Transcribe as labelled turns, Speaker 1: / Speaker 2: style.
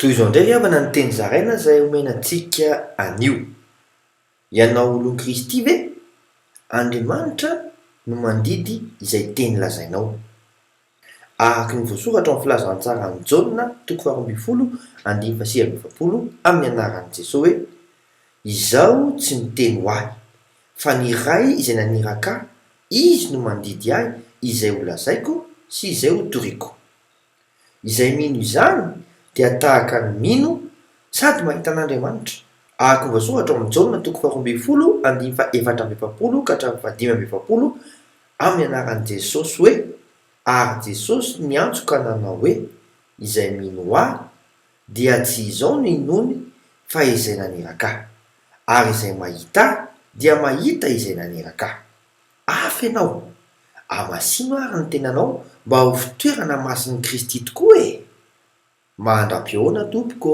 Speaker 1: Toy izao indray avana ny teny zaraina izay omenantsika anio. Ianao olon Kristy ve? Andriamanitra no mandidy izay teny lazainao. Araka ny voasoratra amin'ny filazantsara ny Jaona 2:20-20 amin'ny anaran'i Jesosy hoe: izaho tsy miteny ho ahy, fa ny iray izay naniraka ahy, izy no mandidy ahy izay ho lazaiko sy izay ho toriako. Izay mino izany dia tahaka ny mino sady mahita an'Andriamanitra. Araka ny voasoratra amin'ny Jaona 2:20-4:20 amin'ny anaran'i Jesosy hoe: ary Jesosy niantso ka nanao hoe: izay mino ahy dia tsy izao no inony fa izay naniraka ahy, ary izay mahita ahy dia mahita izay naniraka ahy. Afy ianao! Amasino ary ny tenanao mba ho fitoerana masin'i Kristy tokoa e! Mandram-pioana tompoko!